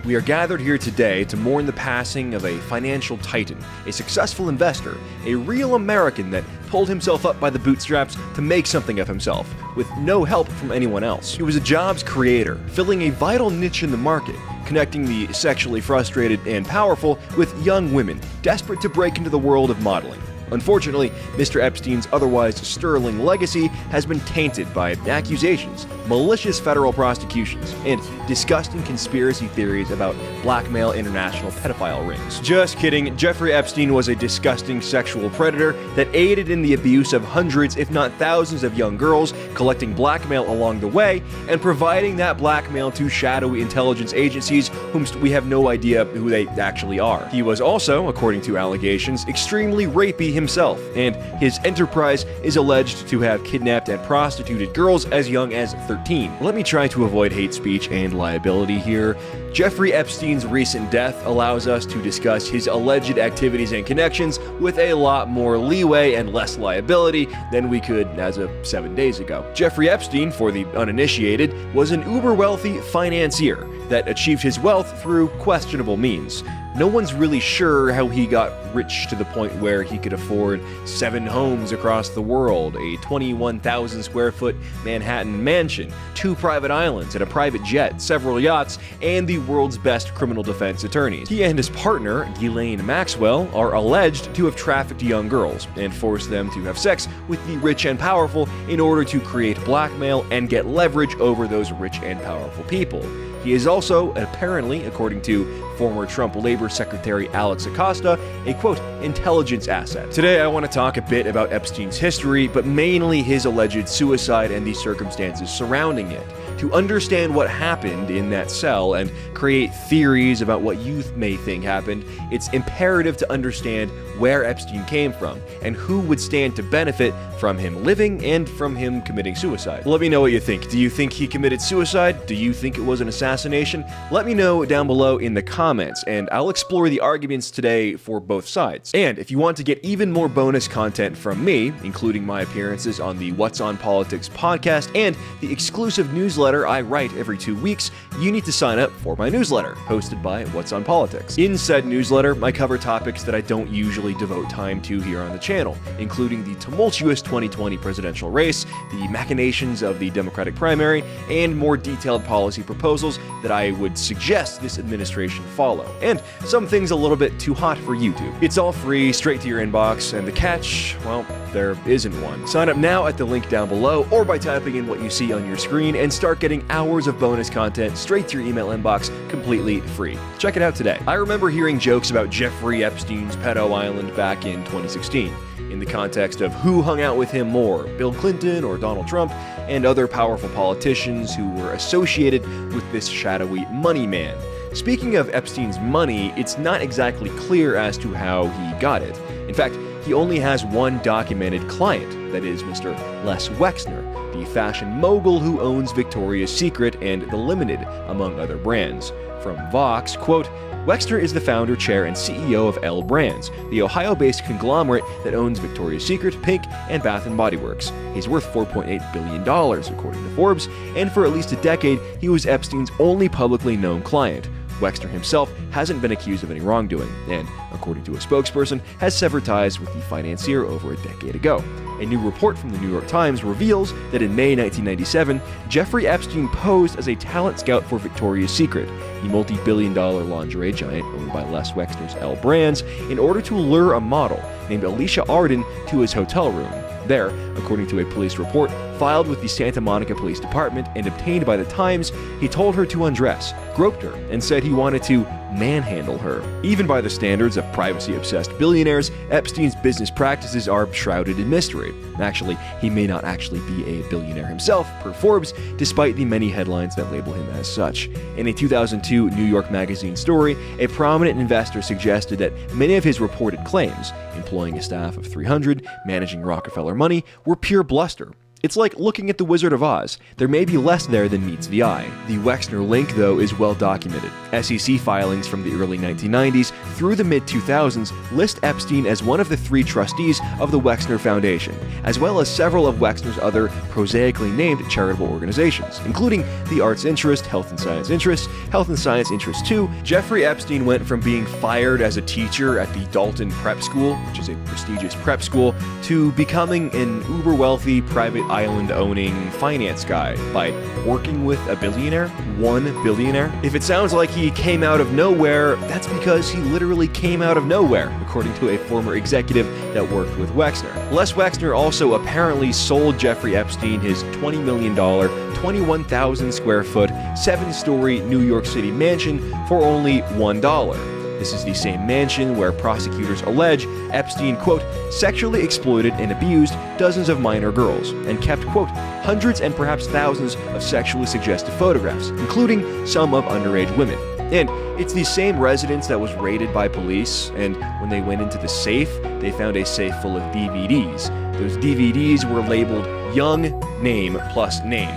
We are gathered here today to mourn the passing of a financial titan, a successful investor, a real American that pulled himself up by the bootstraps to make something of himself, with no help from anyone else. He was a jobs creator, filling a vital niche in the market, connecting the sexually frustrated and powerful with young women desperate to break into the world of modeling. Unfortunately, Mr. Epstein's otherwise sterling legacy has been tainted by accusations, malicious federal prosecutions, and disgusting conspiracy theories about blackmail international pedophile rings. Just kidding, Jeffrey Epstein was a disgusting sexual predator that aided in the abuse of hundreds, if not thousands of young girls, collecting blackmail along the way, and providing that blackmail to shadowy intelligence agencies whom we have no idea who they actually are. He was also, according to allegations, extremely rapey himself, and his enterprise is alleged to have kidnapped and prostituted girls as young as 13. Let me try to avoid hate speech and liability here. Jeffrey Epstein's recent death allows us to discuss his alleged activities and connections with a lot more leeway and less liability than we could as of 7 days ago. Jeffrey Epstein, for the uninitiated, was an uber-wealthy financier that achieved his wealth through questionable means. No one's really sure how he got rich to the point where he could afford 7 homes across the world, a 21,000 square foot Manhattan mansion, 2 private islands and a private jet, several yachts, and the world's best criminal defense attorneys. He and his partner, Ghislaine Maxwell, are alleged to have trafficked young girls and forced them to have sex with the rich and powerful in order to create blackmail and get leverage over those rich and powerful people. He is also, apparently, according to former Trump Labor Secretary Alex Acosta, a quote, intelligence asset. Today I want to talk a bit about Epstein's history, but mainly his alleged suicide and the circumstances surrounding it. To understand what happened in that cell and create theories about what you may think happened, it's imperative to understand where Epstein came from and who would stand to benefit from him living and from him committing suicide. Let me know what you think. Do you think he committed suicide? Do you think it was an assassination? Let me know down below in the comments, and I'll explore the arguments today for both sides. And if you want to get even more bonus content from me, including my appearances on the What's on Politics podcast and the exclusive newsletter I write every 2 weeks, you need to sign up for my newsletter, hosted by What's on Politics. In said newsletter, I cover topics that I don't usually devote time to here on the channel, including the tumultuous 2020 presidential race, the machinations of the Democratic primary, and more detailed policy proposals that I would suggest this administration follow, and some things a little bit too hot for YouTube. It's all free, straight to your inbox, and the catch, well, there isn't one. Sign up now at the link down below, or by typing in what you see on your screen, and start getting hours of bonus content straight to your email inbox completely free. Check it out today. I remember hearing jokes about Jeffrey Epstein's pedo island back in 2016, in the context of who hung out with him more, Bill Clinton or Donald Trump, and other powerful politicians who were associated with this shadowy money man. Speaking of Epstein's money, it's not exactly clear as to how he got it. In fact, he only has one documented client, that is Mr. Les Wexner, the fashion mogul who owns Victoria's Secret and The Limited, among other brands. From Vox, quote, Wexner is the founder, chair, and CEO of L Brands, the Ohio-based conglomerate that owns Victoria's Secret, Pink, and Bath & Body Works. He's worth $4.8 billion, according to Forbes, and for at least a decade, he was Epstein's only publicly known client. Wexner himself hasn't been accused of any wrongdoing, and, according to a spokesperson, has severed ties with the financier over a decade ago. A new report from the New York Times reveals that in May 1997, Jeffrey Epstein posed as a talent scout for Victoria's Secret, the multi-billion-dollar lingerie giant owned by Les Wexner's L Brands, in order to lure a model named Alicia Arden to his hotel room. There, according to a police report filed with the Santa Monica Police Department and obtained by the Times, he told her to undress, groped her, and said he wanted to manhandle her. Even by the standards of privacy-obsessed billionaires, Epstein's business practices are shrouded in mystery. Actually, he may not actually be a billionaire himself, per Forbes, despite the many headlines that label him as such. In a 2002 New York Magazine story, a prominent investor suggested that many of his reported claims, employing a staff of 300, managing Rockefeller money, were pure bluster. It's like looking at the Wizard of Oz. There may be less there than meets the eye. The Wexner link, though, is well documented. SEC filings from the early 1990s through the mid-2000s list Epstein as one of the 3 trustees of the Wexner Foundation, as well as several of Wexner's other prosaically named charitable organizations, including the Arts Interest, Health and Science Interest, Health and Science Interest 2. Jeffrey Epstein went from being fired as a teacher at the Dalton Prep School, which is a prestigious prep school, to becoming an uber-wealthy, private island-owning finance guy by working with a billionaire. One billionaire. If it sounds like he came out of nowhere, that's because he literally came out of nowhere, according to a former executive that worked with Wexner. Les Wexner also apparently sold Jeffrey Epstein his $20 million, 21,000 square foot, 7-story New York City mansion for only $1. This is the same mansion where prosecutors allege Epstein, quote, sexually exploited and abused dozens of minor girls, and kept, quote, hundreds and perhaps thousands of sexually suggestive photographs, including some of underage women. And it's the same residence that was raided by police, and when they went into the safe, they found a safe full of DVDs. Those DVDs were labeled Young Name plus Name.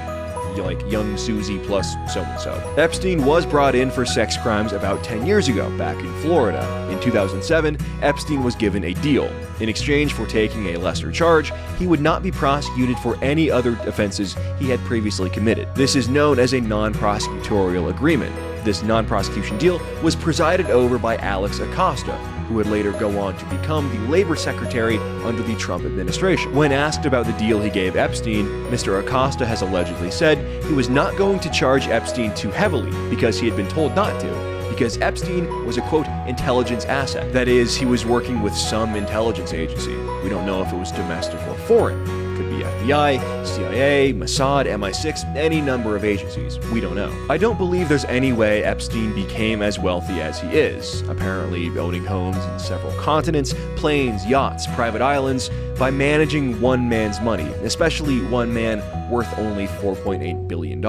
Like Young Susie plus so-and-so. Epstein was brought in for sex crimes about 10 years ago, back in Florida. In 2007, Epstein was given a deal. In exchange for taking a lesser charge, he would not be prosecuted for any other offenses he had previously committed. This is known as a non-prosecutorial agreement. This non-prosecution deal was presided over by Alex Acosta, who would later go on to become the labor secretary under the Trump administration. When asked about the deal he gave Epstein, Mr. Acosta has allegedly said he was not going to charge Epstein too heavily because he had been told not to, because Epstein was a, quote, intelligence asset. That is, he was working with some intelligence agency. We don't know if it was domestic or foreign. Could be FBI, CIA, Mossad, MI6, any number of agencies. We don't know. I don't believe there's any way Epstein became as wealthy as he is, apparently owning homes in several continents, planes, yachts, private islands, by managing one man's money, especially one man worth only $4.8 billion.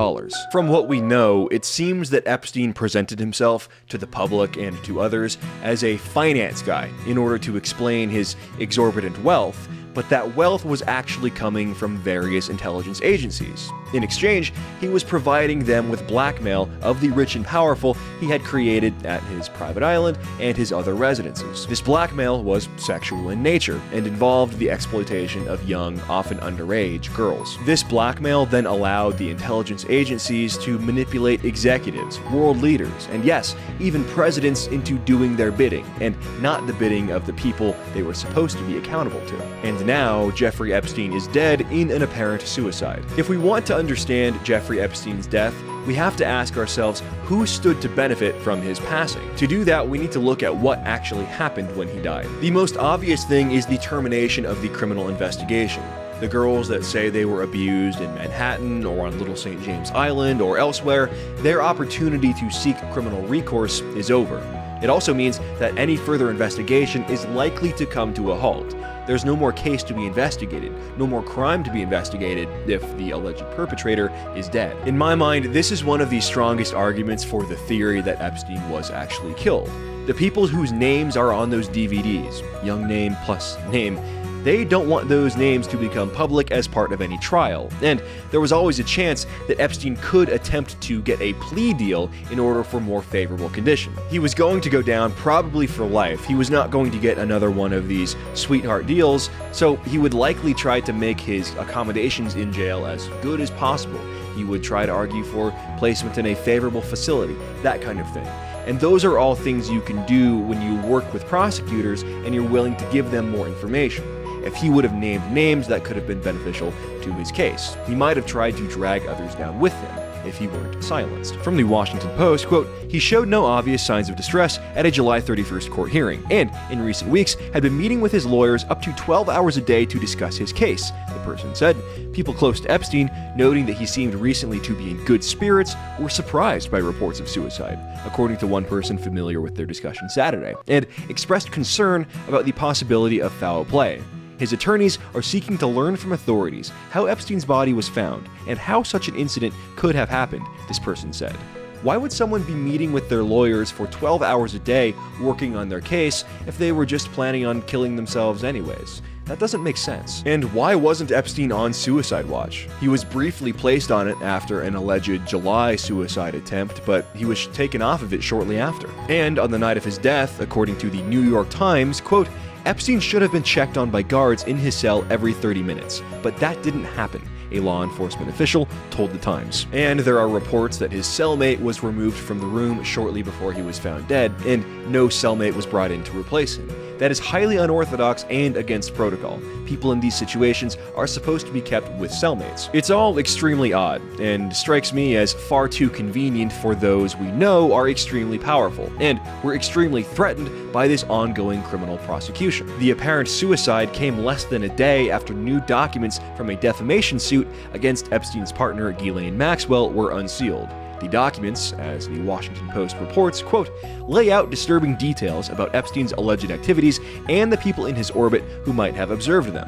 From what we know, it seems that Epstein presented himself to the public and to others as a finance guy in order to explain his exorbitant wealth, but that wealth was actually coming from various intelligence agencies. In exchange, he was providing them with blackmail of the rich and powerful he had created at his private island and his other residences. This blackmail was sexual in nature and involved the exploitation of young, often underage, girls. This blackmail then allowed the intelligence agencies to manipulate executives, world leaders, and yes, even presidents into doing their bidding, and not the bidding of the people they were supposed to be accountable to. And now, Jeffrey Epstein is dead in an apparent suicide. If we want to understand Jeffrey Epstein's death, we have to ask ourselves who stood to benefit from his passing. To do that, we need to look at what actually happened when he died. The most obvious thing is the termination of the criminal investigation. The girls that say they were abused in Manhattan or on Little St. James Island or elsewhere, their opportunity to seek criminal recourse is over. It also means that any further investigation is likely to come to a halt. There's no more case to be investigated, no more crime to be investigated if the alleged perpetrator is dead. In my mind, this is one of the strongest arguments for the theory that Epstein was actually killed. The people whose names are on those DVDs, Young Name plus Name, they don't want those names to become public as part of any trial, and there was always a chance that Epstein could attempt to get a plea deal in order for more favorable conditions. He was going to go down probably for life. He was not going to get another one of these sweetheart deals, so he would likely try to make his accommodations in jail as good as possible. He would try to argue for placement in a favorable facility, that kind of thing. And those are all things you can do when you work with prosecutors and you're willing to give them more information. If he would have named names, that could have been beneficial to his case. He might have tried to drag others down with him if he weren't silenced. From the Washington Post, quote, he showed no obvious signs of distress at a July 31st court hearing, and in recent weeks had been meeting with his lawyers up to 12 hours a day to discuss his case, the person said. People close to Epstein, noting that he seemed recently to be in good spirits, were surprised by reports of suicide, according to one person familiar with their discussion Saturday, and expressed concern about the possibility of foul play. His attorneys are seeking to learn from authorities how Epstein's body was found and how such an incident could have happened, this person said. Why would someone be meeting with their lawyers for 12 hours a day working on their case if they were just planning on killing themselves anyways? That doesn't make sense. And why wasn't Epstein on suicide watch? He was briefly placed on it after an alleged July suicide attempt, but he was taken off of it shortly after. And on the night of his death, according to the New York Times, quote, Epstein should have been checked on by guards in his cell every 30 minutes, but that didn't happen, a law enforcement official told the Times. And there are reports that his cellmate was removed from the room shortly before he was found dead, and no cellmate was brought in to replace him. That is highly unorthodox and against protocol. People in these situations are supposed to be kept with cellmates. It's all extremely odd, and strikes me as far too convenient for those we know are extremely powerful, and were extremely threatened by this ongoing criminal prosecution. The apparent suicide came less than a day after new documents from a defamation suit against Epstein's partner Ghislaine Maxwell were unsealed. The documents, as the Washington Post reports, quote, lay out disturbing details about Epstein's alleged activities and the people in his orbit who might have observed them.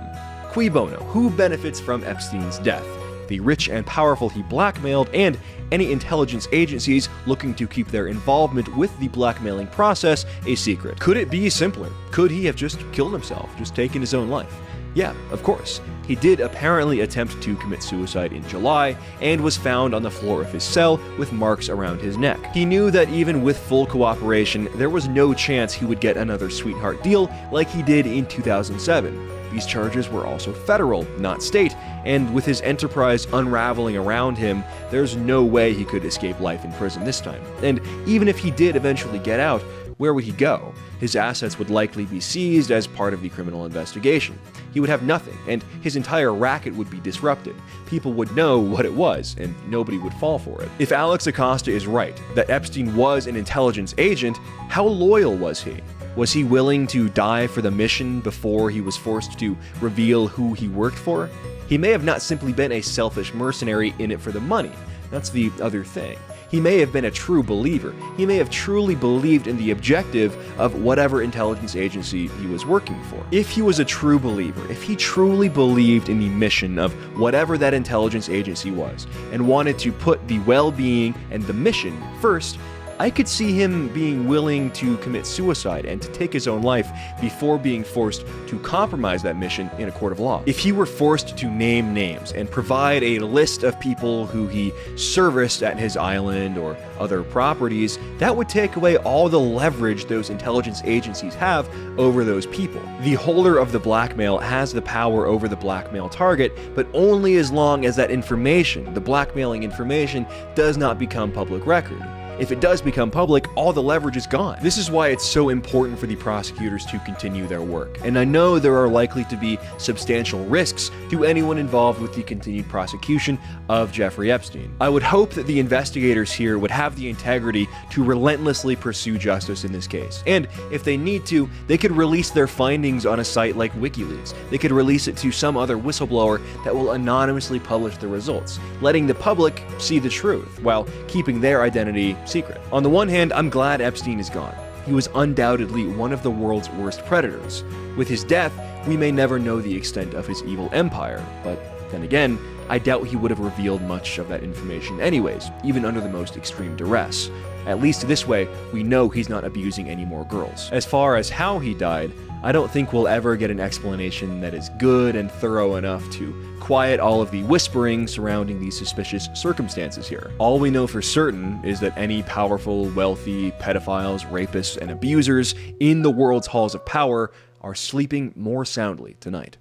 Cui bono, who benefits from Epstein's death? The rich and powerful he blackmailed, and any intelligence agencies looking to keep their involvement with the blackmailing process a secret. Could it be simpler? Could he have just killed himself, just taken his own life? Yeah, of course. He did apparently attempt to commit suicide in July, and was found on the floor of his cell with marks around his neck. He knew that even with full cooperation, there was no chance he would get another sweetheart deal like he did in 2007. These charges were also federal, not state, and with his enterprise unraveling around him, there's no way he could escape life in prison this time. And even if he did eventually get out, where would he go? His assets would likely be seized as part of the criminal investigation. He would have nothing, and his entire racket would be disrupted. People would know what it was, and nobody would fall for it. If Alex Acosta is right, that Epstein was an intelligence agent, how loyal was he? Was he willing to die for the mission before he was forced to reveal who he worked for? He may have not simply been a selfish mercenary in it for the money. That's the other thing. He may have been a true believer. He may have truly believed in the objective of whatever intelligence agency he was working for. If he was a true believer, if he truly believed in the mission of whatever that intelligence agency was, and wanted to put the well-being and the mission first, I could see him being willing to commit suicide and to take his own life before being forced to compromise that mission in a court of law. If he were forced to name names and provide a list of people who he serviced at his island or other properties, that would take away all the leverage those intelligence agencies have over those people. The holder of the blackmail has the power over the blackmail target, but only as long as that information, the blackmailing information, does not become public record. If it does become public, all the leverage is gone. This is why it's so important for the prosecutors to continue their work. And I know there are likely to be substantial risks to anyone involved with the continued prosecution of Jeffrey Epstein. I would hope that the investigators here would have the integrity to relentlessly pursue justice in this case. And if they need to, they could release their findings on a site like WikiLeaks. They could release it to some other whistleblower that will anonymously publish the results, letting the public see the truth while keeping their identity secret. On the one hand, I'm glad Epstein is gone. He was undoubtedly one of the world's worst predators. With his death, we may never know the extent of his evil empire, but then again, I doubt he would have revealed much of that information anyways, even under the most extreme duress. At least this way, we know he's not abusing any more girls. As far as how he died, I don't think we'll ever get an explanation that is good and thorough enough to quiet all of the whispering surrounding these suspicious circumstances here. All we know for certain is that any powerful, wealthy pedophiles, rapists, and abusers in the world's halls of power are sleeping more soundly tonight.